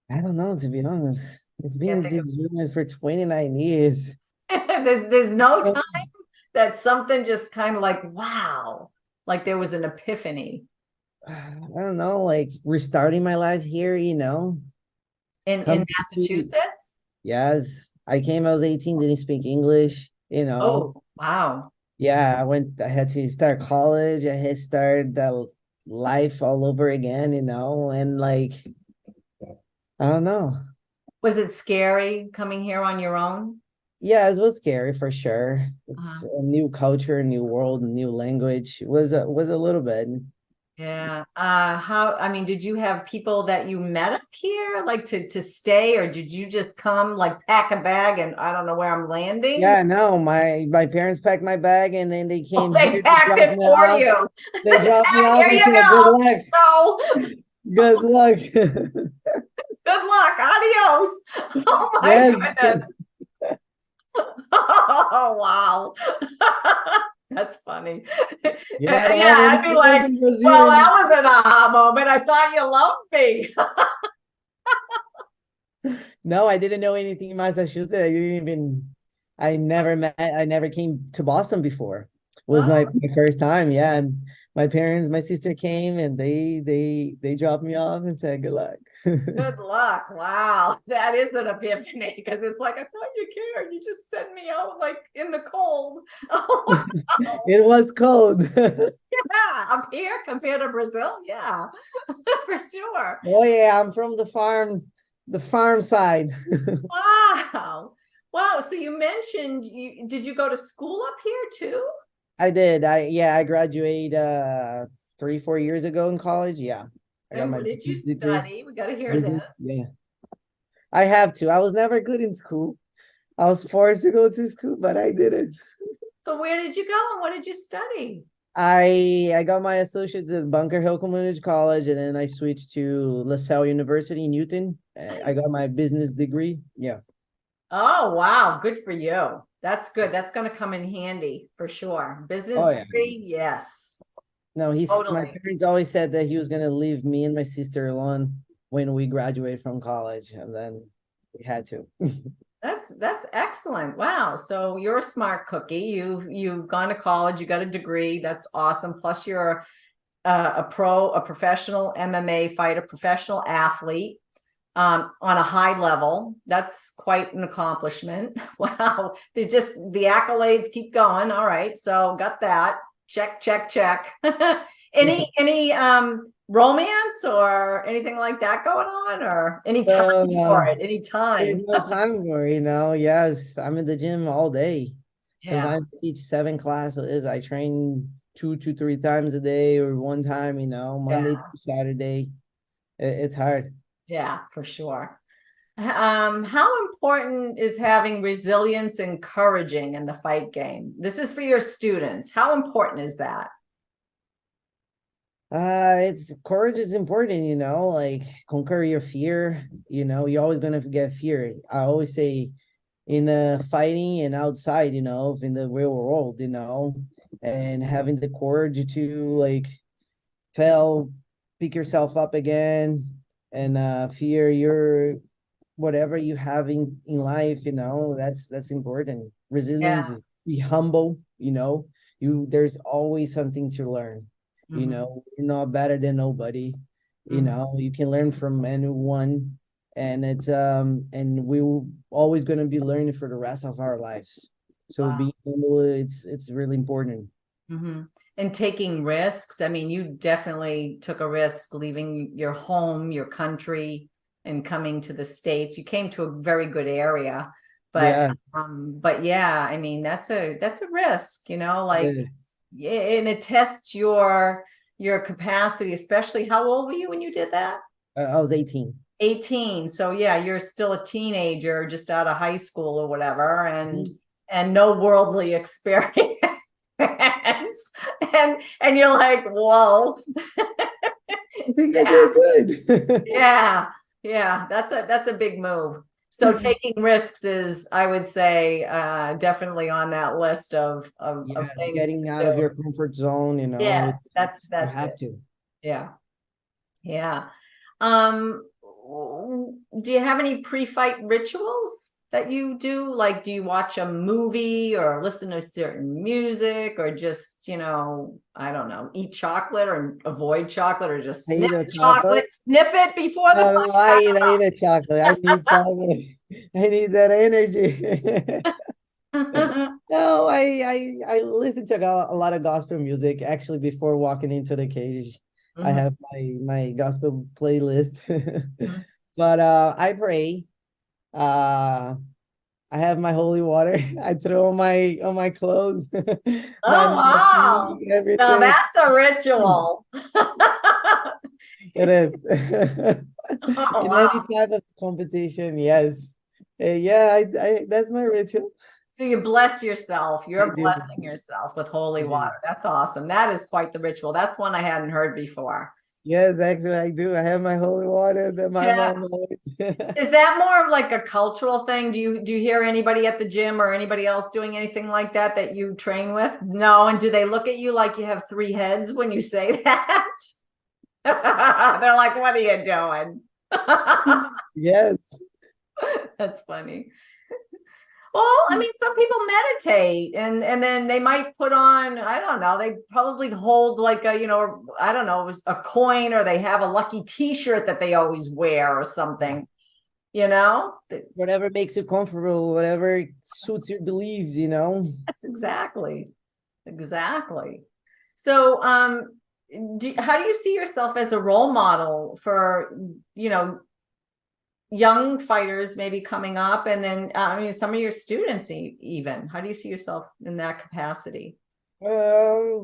Speaker 2: I don't know, to be honest. It's
Speaker 1: Can't
Speaker 2: been
Speaker 1: think
Speaker 2: doing it for 29 years.
Speaker 1: there's no time that something just kind of like, wow, like there was an epiphany
Speaker 2: I don't know, like restarting my life here.
Speaker 1: in
Speaker 2: Coming to,
Speaker 1: Massachusetts.
Speaker 2: yes, I was 18, didn't speak English.
Speaker 1: Oh, wow.
Speaker 2: Yeah, I had to start college. I had to start the life all over again, and like, I don't know.
Speaker 1: Was it scary coming here on your own?
Speaker 2: Yeah, it was scary for sure. It's
Speaker 1: Uh-huh.
Speaker 2: a new culture, new world, new language. It was a little bit.
Speaker 1: Yeah. I mean, did you have people that you met up here like to stay, or did you just come like pack a bag and I don't know where I'm landing?
Speaker 2: Yeah, no, my parents packed my bag and then they
Speaker 1: Oh,
Speaker 2: came here
Speaker 1: they
Speaker 2: to
Speaker 1: packed
Speaker 2: drop
Speaker 1: it
Speaker 2: me
Speaker 1: for
Speaker 2: off.
Speaker 1: you.
Speaker 2: They dropped me off
Speaker 1: Here
Speaker 2: and
Speaker 1: you
Speaker 2: said, "Good
Speaker 1: go.
Speaker 2: luck,
Speaker 1: So
Speaker 2: good luck."
Speaker 1: good luck. Adios. Oh my
Speaker 2: Yes,
Speaker 1: goodness. Oh wow. That's funny.
Speaker 2: yeah, a lot
Speaker 1: Yeah,
Speaker 2: many
Speaker 1: I'd be
Speaker 2: friends
Speaker 1: like,
Speaker 2: in
Speaker 1: well,
Speaker 2: Brazil.
Speaker 1: that was an aha moment. I thought you loved me.
Speaker 2: No, I didn't know anything in Massachusetts. I never came to Boston before. It was
Speaker 1: Oh,
Speaker 2: like my first time. Yeah. And my sister came and they dropped me off and said good luck.
Speaker 1: good luck. Wow. That is an epiphany, because it's like, I thought you cared. You just sent me out like in the cold. Oh, wow.
Speaker 2: It was cold.
Speaker 1: Yeah, up here compared to Brazil. Yeah, for sure.
Speaker 2: Oh yeah, I'm from the farm side.
Speaker 1: Wow. Wow. So you mentioned did you go to school up here too?
Speaker 2: I did. I graduated 3-4 years ago in college. Yeah. I got
Speaker 1: And
Speaker 2: my
Speaker 1: what did you
Speaker 2: business degree.
Speaker 1: study? We got to hear this.
Speaker 2: Business, yeah. I have to. I was never good in school. I was forced to go to school, but I didn't.
Speaker 1: So where did you go and what did you study?
Speaker 2: I got my associates at Bunker Hill Community College, and then I switched to LaSalle University in Newton. I
Speaker 1: Nice.
Speaker 2: got my business degree. Yeah.
Speaker 1: Oh, wow. Good for you. That's good. That's going to come in handy for sure. Business
Speaker 2: Oh yeah.
Speaker 1: degree, yes,
Speaker 2: No, my
Speaker 1: totally.
Speaker 2: parents always said that he was gonna leave me and my sister alone when we graduate from college, and then we had to.
Speaker 1: That's excellent. Wow. So you're a smart cookie. You've gone to college. You got a degree. That's awesome. Plus you're a professional MMA fighter, professional athlete on a high level. That's quite an accomplishment. Wow. The accolades keep going. All right. So got that. Check, check, check. Any romance or anything like that going on, or any time
Speaker 2: So
Speaker 1: for it? Any
Speaker 2: there's
Speaker 1: time?
Speaker 2: no time for it, Yes, I'm in the gym all day.
Speaker 1: Yeah.
Speaker 2: Sometimes I teach 7 classes. I train 2 to 3 times a day or one time,
Speaker 1: Yeah.
Speaker 2: Monday through Saturday. It's hard.
Speaker 1: Yeah, for sure. How important is having resilience and couraging in the fight game? This is for your students. How important is that?
Speaker 2: It's courage is important, like conquer your fear. You're always gonna get fear. I always say in fighting and outside, in the real world, and having the courage to like fail, pick yourself up again, and fear your whatever you have in life, that's important. Resilience,
Speaker 1: Yeah.
Speaker 2: be humble, there's always something to learn.
Speaker 1: Hmm.
Speaker 2: You're not better than nobody.
Speaker 1: Hmm.
Speaker 2: You can learn from anyone, and it's and we're always going to be learning for the rest of our lives. So
Speaker 1: Wow.
Speaker 2: being humble, it's really important.
Speaker 1: Hmm. And taking risks. I mean, you definitely took a risk leaving your home, your country, and coming to the States. You came to a very good area,
Speaker 2: Yeah,
Speaker 1: but yeah, I mean, that's a risk,
Speaker 2: it
Speaker 1: like,
Speaker 2: is.
Speaker 1: and it tests your capacity, especially how old were you when you did that?
Speaker 2: I was 18.
Speaker 1: 18. So yeah, you're still a teenager just out of high school or whatever, and
Speaker 2: Mhm.
Speaker 1: no worldly experience. And you're like, whoa.
Speaker 2: I think I
Speaker 1: Yeah,
Speaker 2: did good.
Speaker 1: yeah, yeah. That's a big move. So taking risks is, I would say, definitely on that list of
Speaker 2: Yes,
Speaker 1: things
Speaker 2: getting
Speaker 1: to
Speaker 2: out of
Speaker 1: do.
Speaker 2: your comfort zone,
Speaker 1: Yes,
Speaker 2: you
Speaker 1: that's
Speaker 2: have
Speaker 1: it.
Speaker 2: to.
Speaker 1: Yeah. Yeah. Um, do you have any pre-fight rituals that you do? Like, do you watch a movie or listen to certain music, or just, I don't know, eat chocolate or avoid chocolate, or just
Speaker 2: I
Speaker 1: sniff
Speaker 2: eat a
Speaker 1: chocolate,
Speaker 2: chocolate.
Speaker 1: sniff it before the
Speaker 2: No, I eat a chocolate. I need chocolate. I need that energy.
Speaker 1: fight?
Speaker 2: No, I listen to a lot of gospel music actually before walking into the cage. I
Speaker 1: Mhm.
Speaker 2: have my gospel playlist.
Speaker 1: Mhm.
Speaker 2: But I pray. Uh I have my holy water. I throw on my clothes, my
Speaker 1: Oh,
Speaker 2: mouthpiece,
Speaker 1: wow. Now
Speaker 2: everything.
Speaker 1: that's a ritual.
Speaker 2: It is.
Speaker 1: Oh,
Speaker 2: In any
Speaker 1: wow.
Speaker 2: type of competition, yes. Yeah, I that's my ritual.
Speaker 1: So you bless yourself.
Speaker 2: I
Speaker 1: You're
Speaker 2: do.
Speaker 1: blessing yourself with holy
Speaker 2: I do.
Speaker 1: water. That's awesome. That is quite the ritual. That's one I hadn't heard before.
Speaker 2: Yes, actually, I do. I have my holy water that my
Speaker 1: Yeah.
Speaker 2: mom made.
Speaker 1: Is that more of like a cultural thing? Do you hear anybody at the gym or anybody else doing anything like that you train with? No. And do they look at you like you have three heads when you say that? They're like, what are you doing?
Speaker 2: Yes.
Speaker 1: That's funny. Well, I mean, some people meditate and then they might put on, I don't know, they probably hold like a, I don't know, a coin, or they have a lucky t-shirt that they always wear or something, you know?
Speaker 2: Whatever makes you comfortable, whatever suits your beliefs.
Speaker 1: Yes, exactly. Exactly. So, how do you see yourself as a role model for, you know, young fighters maybe coming up, and then I mean some of your students even? How do you see yourself in that capacity?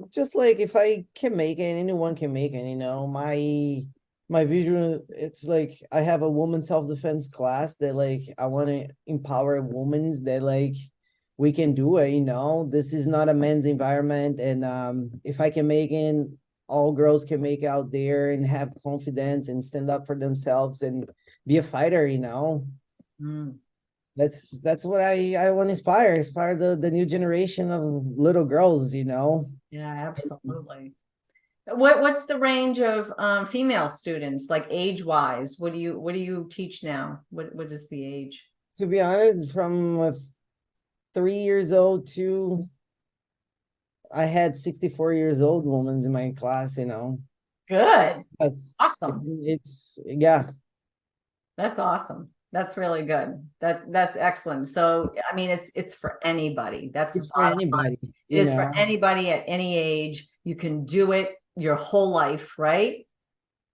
Speaker 2: Just like if I can make it, anyone can make it. My vision, it's like I have a woman self-defense class that like I want to empower women that like we can do it. This is not a men's environment, and if I can make it, all girls can make out there and have confidence and stand up for themselves and be a fighter.
Speaker 1: Mm.
Speaker 2: That's what I want to inspire the new generation of little girls, you know.
Speaker 1: Yeah, absolutely. What's the range of female students, like age wise? What do you teach now? What is the age?
Speaker 2: To be honest, from 3 years old to I had 64 years old women in my class, you know.
Speaker 1: Good.
Speaker 2: That's
Speaker 1: Awesome.
Speaker 2: it's yeah,
Speaker 1: That's awesome. That's really good. That's excellent. So, I mean, it's for anybody. That's the
Speaker 2: it's for
Speaker 1: bottom line.
Speaker 2: anybody,
Speaker 1: It
Speaker 2: you
Speaker 1: is for
Speaker 2: know.
Speaker 1: anybody at any age. You can do it your whole life, right?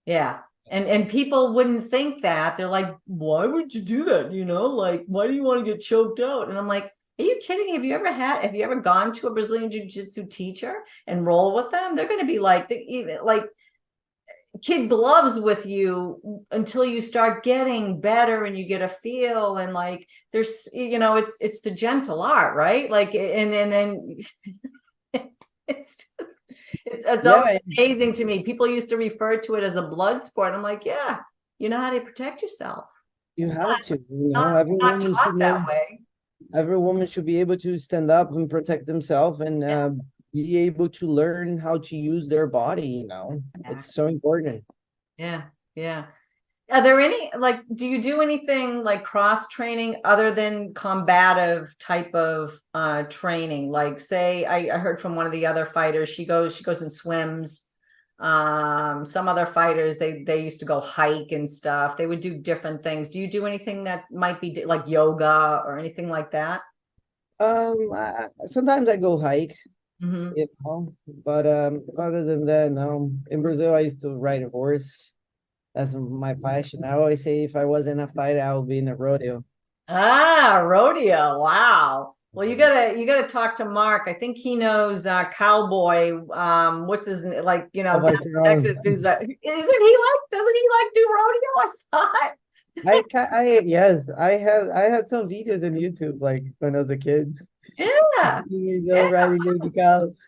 Speaker 1: Yeah. And people wouldn't think that. They're like, why would you do that? You know, like, why do you want to get choked out? And I'm like, are you kidding? Have you ever gone to a Brazilian Jiu-Jitsu teacher and roll with them? They're going to be like kid gloves with you until you start getting better and you get a feel, and like there's, it's the gentle art, right? Like, and then it's just, it's always
Speaker 2: Yeah,
Speaker 1: amazing to me. People used to refer to it as a blood sport. I'm like, yeah, you know how to protect yourself.
Speaker 2: you have to, you
Speaker 1: It's
Speaker 2: know.
Speaker 1: not taught that way.
Speaker 2: Every woman should be able to stand up and protect themselves and
Speaker 1: Yeah,
Speaker 2: be able to learn how to use their body, you know. It's so important.
Speaker 1: yeah, yeah. Are there any, like, do you do anything like cross training other than combative type of training? Like, say, I heard from one of the other fighters, she goes and swims. Some other fighters, they used to go hike and stuff. They would do different things. Do you do anything that might be like yoga or anything like that?
Speaker 2: Sometimes I go hike,
Speaker 1: Hmm.
Speaker 2: you know, but other than that, no. In Brazil, I used to ride a horse. That's my passion. I always say if I wasn't a fighter, I would be in a rodeo.
Speaker 1: Ah, rodeo. Wow. Well, you gotta talk to Mark. I think he knows Cowboy. What's his like,
Speaker 2: Oh,
Speaker 1: down in Texas, who's doesn't he like do rodeo? I thought.
Speaker 2: yes, I had some videos on YouTube like when I was a kid.
Speaker 1: Yeah.
Speaker 2: 16 years
Speaker 1: Yeah.
Speaker 2: old riding baby cows.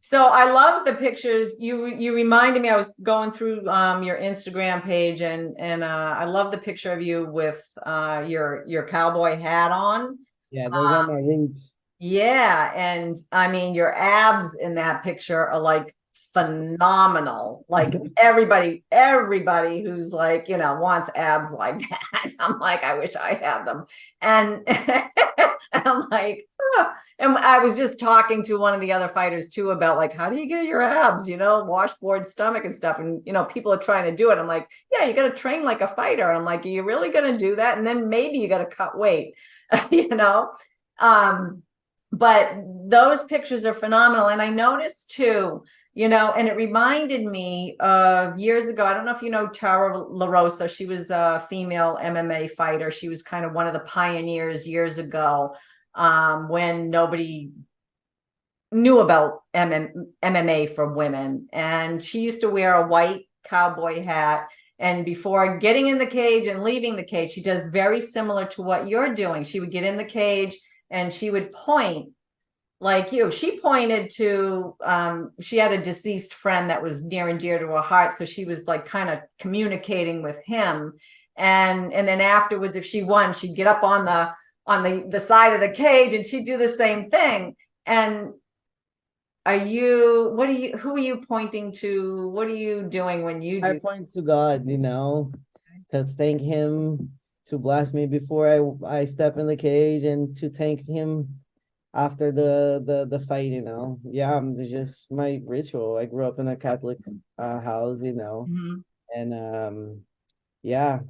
Speaker 1: So I love the pictures. You reminded me, I was going through your Instagram page, and I love the picture of you with your cowboy hat on.
Speaker 2: Yeah, those are my roots.
Speaker 1: Yeah, and I mean your abs in that picture are like phenomenal. Like everybody who's like, wants abs like that. I'm like, I wish I had them. And, and I'm like, oh. And I was just talking to one of the other fighters too about like, how do you get your abs, washboard stomach and stuff. And people are trying to do it. I'm like, yeah, you got to train like a fighter. And I'm like, are you really going to do that? And then maybe you got to cut weight, you know? Um, but those pictures are phenomenal. And I noticed too, and it reminded me of years ago. I don't know if you know Tara LaRosa. She was a female MMA fighter. She was kind of one of the pioneers years ago, when nobody knew about MMA for women. And she used to wear a white cowboy hat. And before getting in the cage and leaving the cage, she does very similar to what you're doing. She would get in the cage and she would point like you. She pointed to, she had a deceased friend that was near and dear to her heart. So she was like kind of communicating with him. And then afterwards, if she won, she'd get up on the side of the cage and she'd do the same thing. And who are you pointing to? What are you doing when you
Speaker 2: I
Speaker 1: do?
Speaker 2: point to God, you know, to thank him, to bless me before I step in the cage, and to thank him after the fight, you know. Yeah, it's just my ritual. I grew up in a Catholic house, you know,
Speaker 1: Mhm.
Speaker 2: and yeah,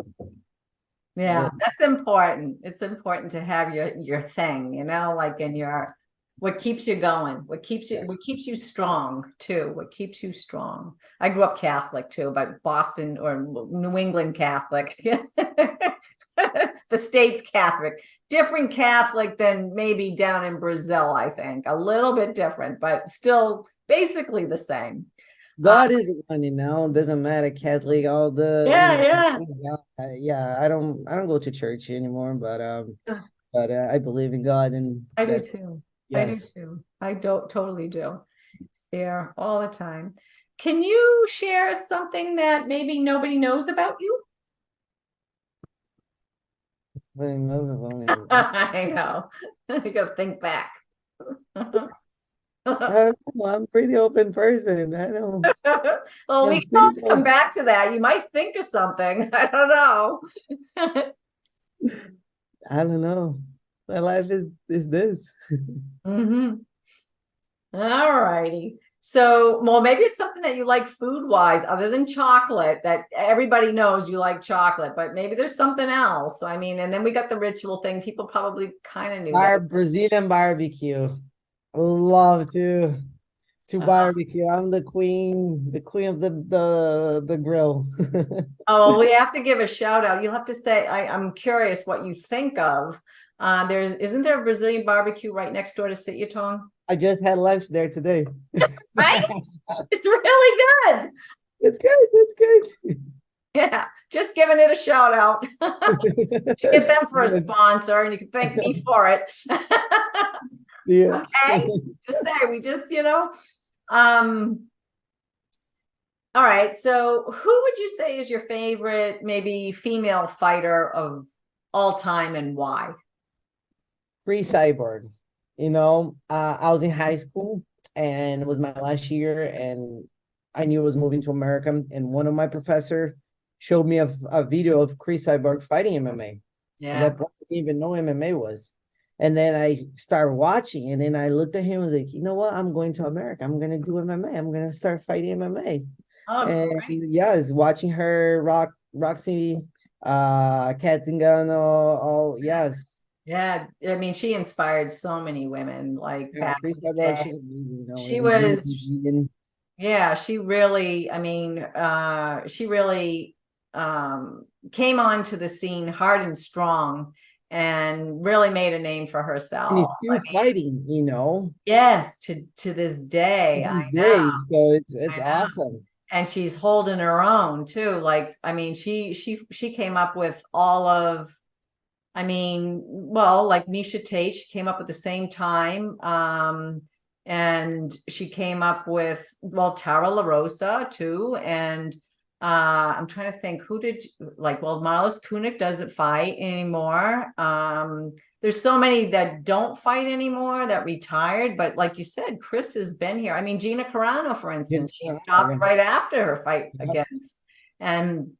Speaker 1: Yeah, that's important. It's important to have your thing, like in your what keeps you going, what
Speaker 2: yes.
Speaker 1: keeps you strong too, what keeps you strong. I grew up Catholic too, but Boston or New England Catholic. The state's Catholic, different Catholic than maybe down in Brazil, I think. A little bit different, but still basically the same. Uh,
Speaker 2: God is one, you know. Doesn't matter Catholic, all the, you
Speaker 1: yeah,
Speaker 2: know.
Speaker 1: yeah.
Speaker 2: Yeah, I don't go to church anymore, but I believe in God, and
Speaker 1: I do
Speaker 2: that's
Speaker 1: too. I do
Speaker 2: yes.
Speaker 1: too. I don't totally do. It's there all the time. Can you share something that maybe nobody knows about you?
Speaker 2: But those are funny.
Speaker 1: I know. You gotta think back.
Speaker 2: I'm a pretty open person. I don't
Speaker 1: Well, we
Speaker 2: don't
Speaker 1: can
Speaker 2: see
Speaker 1: always come
Speaker 2: no,
Speaker 1: back to that. You might think of something. I don't know.
Speaker 2: I don't know. My life is this.
Speaker 1: Hmm. All righty. So, well, maybe it's something that you like food wise, other than chocolate, that everybody knows you like chocolate, but maybe there's something else. I mean, and then we got the ritual thing. People probably kind of knew that.
Speaker 2: Brazilian barbecue. Love to
Speaker 1: Uh,
Speaker 2: barbecue. I'm the queen of the grill.
Speaker 1: oh, well, we have to give a shout out. You'll have to say, I'm curious what you think of. Isn't there a Brazilian barbecue right next door to Sityodtong?
Speaker 2: I just had lunch there today.
Speaker 1: Right? It's really good.
Speaker 2: It's good. It's good.
Speaker 1: Yeah, just giving it a shout out. Should get them for a
Speaker 2: Yes.
Speaker 1: sponsor, and you can thank me for it.
Speaker 2: Yes.
Speaker 1: Okay, just say we just, all right. So, who would you say is your favorite, maybe female fighter of all time, and why?
Speaker 2: Cris Cyborg. I was in high school and it was my last year, and I knew I was moving to America. And one of my professor showed me a video of Cris Cyborg fighting MMA. And
Speaker 1: Yeah.
Speaker 2: that point, I didn't even know MMA was. And then I started watching, and then I looked at him and was like, you know what? I'm going to America. I'm gonna do MMA. I'm gonna start fighting MMA.
Speaker 1: Oh,
Speaker 2: And
Speaker 1: great.
Speaker 2: yes, watching her Roxy, Katzengano, all yes.
Speaker 1: Yeah, I mean, she inspired so many women like
Speaker 2: Yeah,
Speaker 1: back
Speaker 2: Cris
Speaker 1: in the
Speaker 2: Cyborg,
Speaker 1: day.
Speaker 2: she's amazing,
Speaker 1: She
Speaker 2: and being
Speaker 1: was,
Speaker 2: vegan.
Speaker 1: yeah, she really, I mean, she really came onto the scene hard and strong and really made a name for
Speaker 2: And
Speaker 1: herself.
Speaker 2: he's
Speaker 1: I
Speaker 2: still
Speaker 1: mean,
Speaker 2: fighting,
Speaker 1: yes, to this day,
Speaker 2: these
Speaker 1: I know,
Speaker 2: days. So it's
Speaker 1: I know.
Speaker 2: awesome.
Speaker 1: And she's holding her own too. Like, I mean, she came up with all of, I mean, well, like Misha Tate, she came up at the same time. And she came up with, well, Tara LaRosa too. And I'm trying to think who did, like, well, Marlos Kunik doesn't fight anymore. There's so many that don't fight anymore that retired, but like you said, Chris has been here. I mean, Gina Carano, for instance, she stopped right after her fight
Speaker 2: Yep.
Speaker 1: against, and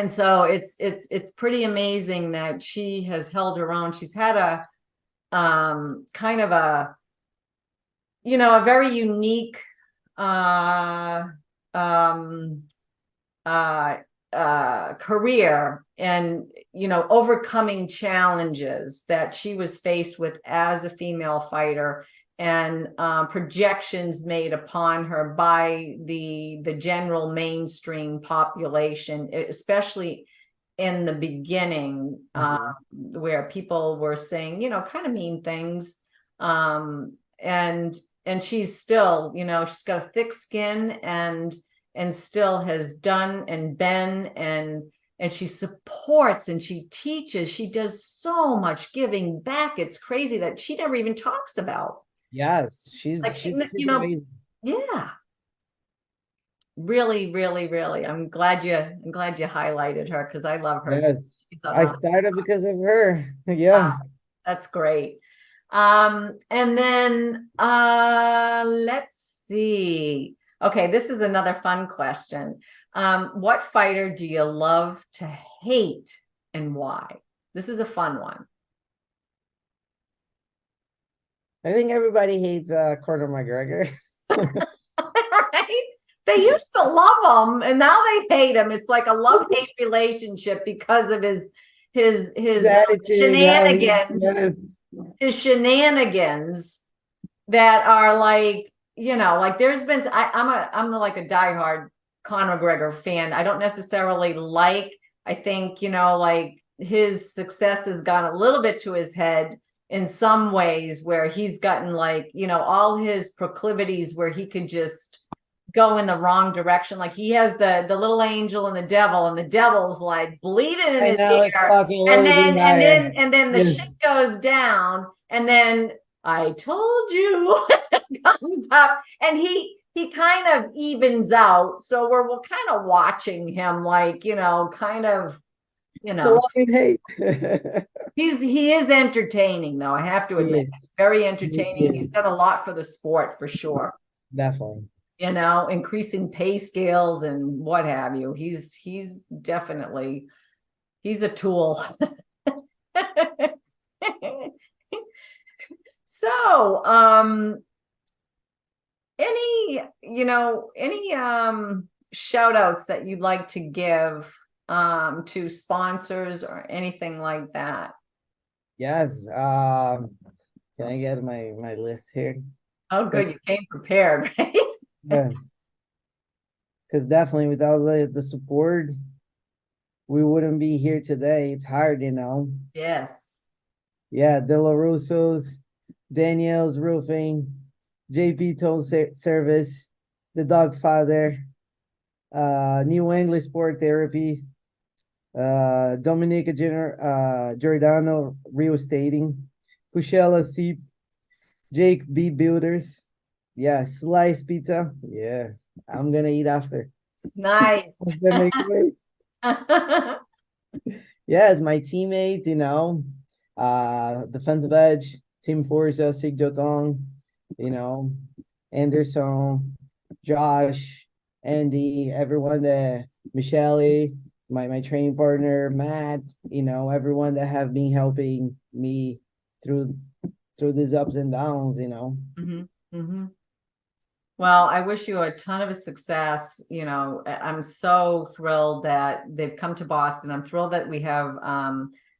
Speaker 1: so it's pretty amazing that she has held her own. She's had a kind of a, a very unique uh um career, and overcoming challenges that she was faced with as a female fighter, and projections made upon her by the general mainstream population, especially in the beginning, where people were saying, kind of mean things. And she's still, she's got a thick skin, and still has done and been, and she supports and she teaches. She does so much giving back. It's crazy that she never even talks about.
Speaker 2: Yes,
Speaker 1: Like
Speaker 2: she's pretty amazing.
Speaker 1: yeah, really, really, really. I'm glad you highlighted her, because I love her.
Speaker 2: Yes.
Speaker 1: She's
Speaker 2: I
Speaker 1: a
Speaker 2: started because of her. Yeah.
Speaker 1: That's great. And then let's see. Okay, this is another fun question. What fighter do you love to hate, and why? This is a fun one.
Speaker 2: I think everybody hates Conor McGregor.
Speaker 1: Right? They used to love him, and now they hate him. It's like a love-hate relationship because of his
Speaker 2: His attitude,
Speaker 1: shenanigans,
Speaker 2: yes.
Speaker 1: that are like there's been, I'm like a diehard Conor McGregor fan. I don't necessarily I think like his success has gone a little bit to his head in some ways, where he's gotten all his proclivities where he could just go in the wrong direction. Like, he has the little angel and the devil's like bleeding in
Speaker 2: I
Speaker 1: his
Speaker 2: know it's
Speaker 1: ear,
Speaker 2: talking a
Speaker 1: and
Speaker 2: little bit
Speaker 1: then
Speaker 2: higher.
Speaker 1: the
Speaker 2: Yes.
Speaker 1: shit goes down, and then I told you comes up, and he kind of evens out. So we're kind of watching him, kind of you
Speaker 2: The
Speaker 1: know,
Speaker 2: love and hate.
Speaker 1: he is entertaining though. I have to admit,
Speaker 2: Yes,
Speaker 1: very
Speaker 2: he
Speaker 1: entertaining. He's done
Speaker 2: is.
Speaker 1: a lot for the sport for sure.
Speaker 2: Definitely.
Speaker 1: You know, increasing pay scales and what have you. He's definitely he's a tool. So, any shout outs that you'd like to give to sponsors or anything like that?
Speaker 2: Yes. Can I get my list here?
Speaker 1: Oh, good, you came prepared, right?
Speaker 2: Yeah, because definitely without the support, we wouldn't be here today. It's hard, you know.
Speaker 1: Yes.
Speaker 2: Yeah, the LaRosa's, Danielle's Roofing, JP Toll Service, the Dog Father, New England Sport Therapy, Dominica Giordano Real Estating, Cushella Seep, Jake B Builders, yeah, Slice Pizza, yeah, I'm gonna eat after.
Speaker 1: Nice.
Speaker 2: They make way. Yes, my teammates, you know, defensive edge, Team Forza, Sityodtong, you know, Anderson, Josh, Andy, everyone that Shelley, my training partner, Matt, you know, everyone that have been helping me through these ups and downs, you know.
Speaker 1: Mm-hmm. Mm-hmm. Well, I wish you a ton of success. You know, I'm so thrilled that they've come to Boston. I'm thrilled that we have,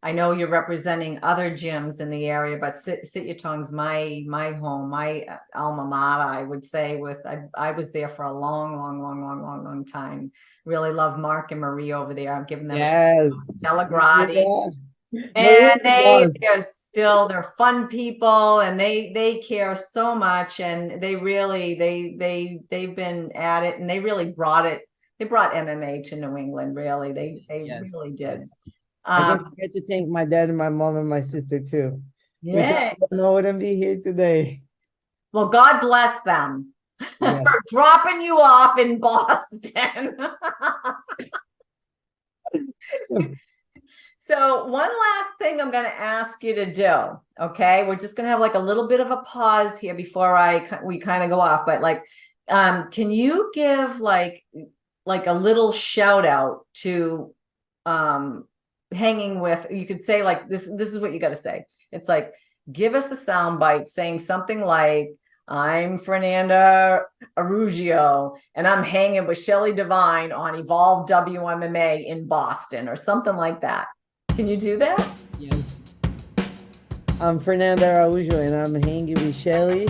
Speaker 1: I know you're representing other gyms in the area, but Sityodtong's my home, my alma mater, I would say. I was there for a long time. Really love Mark and Marie over there. I'm giving them
Speaker 2: Yes.
Speaker 1: Della Gratis.
Speaker 2: Maria's
Speaker 1: And
Speaker 2: the boss.
Speaker 1: they're fun people, and they care so much, and they really they've been at it, and they really brought MMA to New England. Really, they
Speaker 2: Yes,
Speaker 1: really did.
Speaker 2: yes. I can't forget to thank my dad and my mom and my sister too.
Speaker 1: Yeah.
Speaker 2: Without them, I wouldn't be here today.
Speaker 1: Well, God bless them
Speaker 2: Yes.
Speaker 1: for dropping you off in Boston. So one last thing I'm going to ask you to do, okay? We're just going to have like a little bit of a pause here before we kind of go off, but like, can you give like a little shout out to hanging with, you could say like this is what you got to say. It's like, give us a sound bite saying something like, I'm Fernanda Araujo, and I'm hanging with Shelley Devine on Evolve WMMA in Boston, or something like that. Can you do that?
Speaker 2: Yes. I'm Fernanda Araujo, and I'm hanging with Shelley.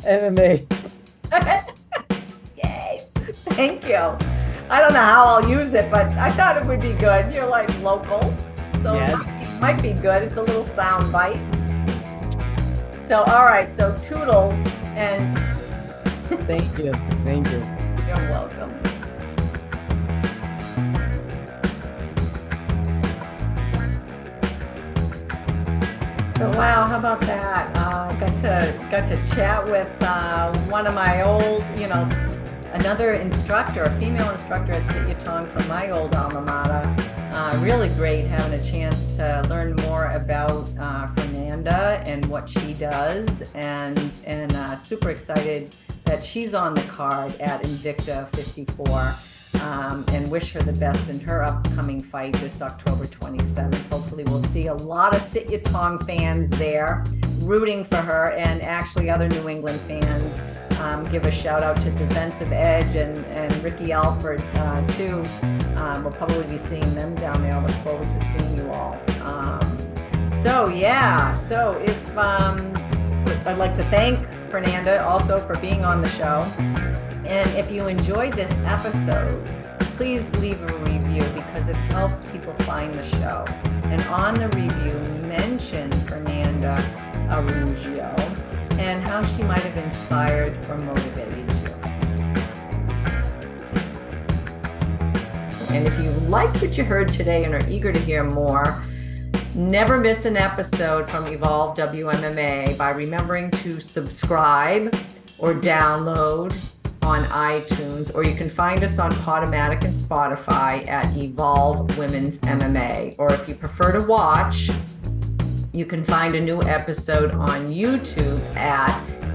Speaker 2: MMA.
Speaker 1: Yay. Thank you. I don't know how I'll use it, but I thought it would be good. You're like local, so
Speaker 2: yes.
Speaker 1: It might be good. It's a little sound bite. So, all right. So, toodles and
Speaker 2: Thank you. Thank you.
Speaker 1: You're welcome. So wow, how about that? Got to chat with one of my old, another instructor, a female instructor at Sityodtong from my old alma mater. Really great having a chance to learn more about Fernanda and what she does, and super excited that she's on the card at Invicta 54. And wish her the best in her upcoming fight this October 27th. Hopefully we'll see a lot of Sityodtong fans there rooting for her, and actually other New England fans. Give a shout out to Defensive Edge and Ricky Alford too. We'll probably be seeing them down there. I look forward to seeing you all. So if I'd like to thank Fernanda also for being on the show. And if you enjoyed this episode, please leave a review because it helps people find the show. And on the review, mention Fernanda Araujo and how she might have inspired or motivated you. And if you liked what you heard today and are eager to hear more, never miss an episode from Evolve WMMA by remembering to subscribe or download on iTunes, or you can find us on Podomatic and Spotify at Evolve Women's MMA. Or if you prefer to watch, you can find a new episode on YouTube at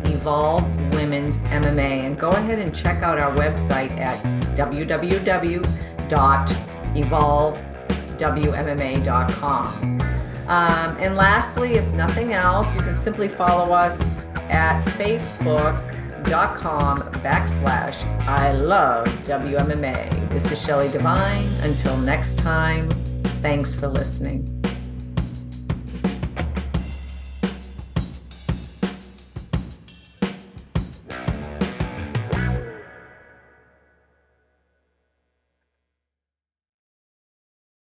Speaker 1: Evolve Women's MMA. And go ahead and check out our website at www.evolvewmma.com. And lastly, if nothing else, you can simply follow us at facebook.com/I love WMMA. This is Shelley Devine. Until next time, thanks for listening.